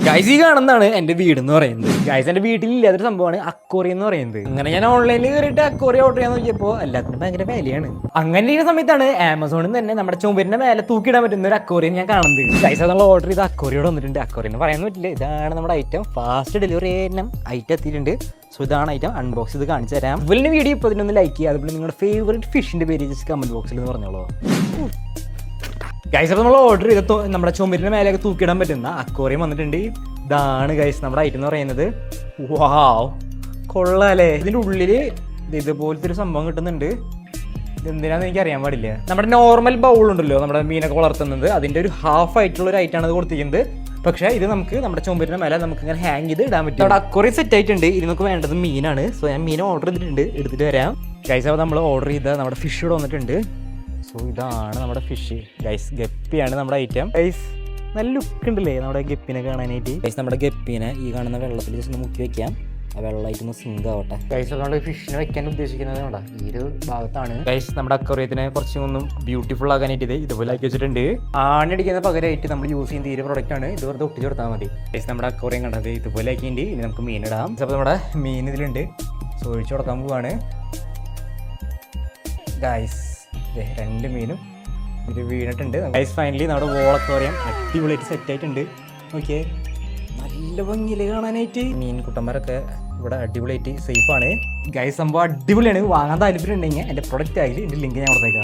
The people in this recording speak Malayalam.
ഗൈസ് ഈ കാണുന്നതാണ് എൻ്റെ വീട് എന്ന് പറയുന്നത്. ഗൈസ് എൻ്റെ വീട്ടിലില്ല, അതൊരു സംഭവമാണ് അക്വറി എന്ന് പറയുന്നത്. അങ്ങനെ ഞാൻ ഓൺലൈനിൽ കയറിയിട്ട് അക്വറി ഓർഡർ ചെയ്യാൻ നോക്കിയപ്പോൾ എല്ലാത്തിനും ഭയങ്കര വിലയാണ്. അങ്ങനെ ഈ സമയത്താണ് ആമസോണിൽ നിന്ന് തന്നെ നമ്മുടെ ചുമരിന്റെ മേലെ തൂക്കിയിടാൻ പറ്റുന്ന ഒരു അക്വറിയം ഞാൻ കാണുന്നത്. ഗൈസ് അത് നമ്മൾ ഓർഡർ ചെയ്ത അക്വറിയോട് വന്നിട്ടുണ്ട്. അക്വറി എന്ന് പറയാൻ പറ്റില്ല, ഇതാണ് നമ്മുടെ ഐറ്റം. ഫാസ്റ്റ് ഡെലിവറി ഐറ്റം എത്തിയിട്ടുണ്ട്. സോ ഇതാണ് ഐറ്റം, അൺബോക്സ് ചെയ്ത് കാണിച്ചു തരാം. അതുപോലെ വീഡിയോ ഇപ്പോൾ ഇതിനൊന്ന് ലൈക്ക് ചെയ്യുക. അതുപോലെ നിങ്ങളുടെ ഫേവറേറ്റ് ഫിഷിന്റെ പേര് ജസ്റ്റ് കമന്റ് ബോക്സിൽ എന്ന് പറഞ്ഞോളൂ. ഗൈസ് അപ്പോൾ നമ്മൾ ഓർഡർ ചെയ്ത നമ്മുടെ ചുമരിന്റെ മേലേക്ക് തൂക്കിയിടാൻ പറ്റുന്ന അക്വറിയം വന്നിട്ടുണ്ട്. ഇതാണ് ഗൈസ് നമ്മുടെ ഐറ്റം എന്ന് പറയുന്നത്. വാവ്, കൊള്ളാല്ലേ. ഇതിൻ്റെ ഉള്ളില് ഇതുപോലത്തെ ഒരു സംഭവം കിട്ടുന്നുണ്ട്. ഇതെന്തിനാന്ന് എനിക്ക് അറിയാൻ പാടില്ല. നമ്മുടെ നോർമൽ ബൗൾ ഉണ്ടല്ലോ, നമ്മുടെ മീനൊക്കെ വളർത്തുന്നത്, അതിൻ്റെ ഒരു ഹാഫ് ആയിട്ടുള്ള ഒരു ഐറ്റമാണ് ഇത് കൊടുത്തിരിക്കുന്നത്. പക്ഷേ ഇത് നമുക്ക് നമ്മുടെ ചുമരിന്റെ മേലെ നമുക്ക് ഇങ്ങനെ ഹാങ് ചെയ്ത് ഇടാൻ പറ്റും. അവിടെ അക്വറിയം സെറ്റ് ആയിട്ടുണ്ട്. ഇത് നമുക്ക് വേണ്ടത് മീനാണ്. സോ ഞാൻ മീൻ ഓർഡർ ചെയ്തിട്ടുണ്ട്, എടുത്തിട്ട് വരാം. ഗൈസ് അപ്പോൾ നമ്മൾ ഓർഡർ ചെയ്ത നമ്മുടെ ഫിഷ് ഇവിടെ വന്നിട്ടുണ്ട്. സോ ഇതാണ് നമ്മുടെ ഫിഷ്. ഗൈസ് ഗപ്പിയാണ് നമ്മുടെ ഐറ്റം. ഗൈസ് നല്ല ലുക്ക് ഉണ്ടല്ലേ നമ്മുടെ ഗപ്പിനെ കാണാനായിട്ട്. ഗൈസ് നമ്മുടെ ഗപ്പിനെ ഈ കാണുന്ന വെള്ളത്തിൽ ജസ്റ്റ് മുക്കി വെക്കാം. ആ വെള്ളമായിട്ടൊന്ന് സിങ്ക് ആവട്ടെ. ഗൈസ് അതുകൊണ്ട് ഫിഷിനെ വെക്കാൻ ഉദ്ദേശിക്കുന്നത് വേണ്ട ഈ ഒരു ഭാഗത്താണ്. ഗൈസ് നമ്മുടെ അക്വറിയത്തിനെ കുറച്ചൊന്നും ബ്യൂട്ടിഫുൾ ആക്കാനായിട്ട് ഇതുപോലെ ആക്കി വെച്ചിട്ടുണ്ട്. ആണടിക്കുന്ന പകരമായിട്ട് നമ്മൾ യൂസ് ചെയ്യുന്ന ഈ ഒരു പ്രൊഡക്റ്റ് ആണ്. ഇത് വെറുതെ ഒട്ടിച്ച് കൊടുത്താൽ മതി. ഗൈസ് നമ്മുടെ അക്വറിയം കണ്ടത് ഇതുപോലെ ആക്കിയിട്ട് ഇനി നമുക്ക് മീൻ ഇടാം. അപ്പോൾ നമ്മുടെ മീൻ ഇതിലുണ്ട്. സോ ഒഴിച്ചു കൊടുക്കാൻ പോവാണ്. ഗൈസ് രണ്ട് മീനും ഇത് വീണിട്ടുണ്ട്. ഗൈസ് ഫൈനലി നമ്മുടെ വോൾ അക്വേറിയം അടിപൊളിയായിട്ട് സെറ്റ് ആയിട്ടുണ്ട്. ഓക്കെ, നല്ല ഭംഗിയില് കാണാനായിട്ട്. മീൻ കുട്ടന്മാരൊക്കെ ഇവിടെ അടിപൊളിയായിട്ട് സേഫ് ആണ്. ഗൈസ് സംഭവം അടിപൊളിയാണ്. വാങ്ങാൻ താല്പര്യം ഉണ്ടെങ്കിൽ എൻ്റെ പ്രൊഡക്റ്റ് ആയി എൻ്റെ ലിങ്ക് ഞാൻ കൊടുത്തേക്കാം.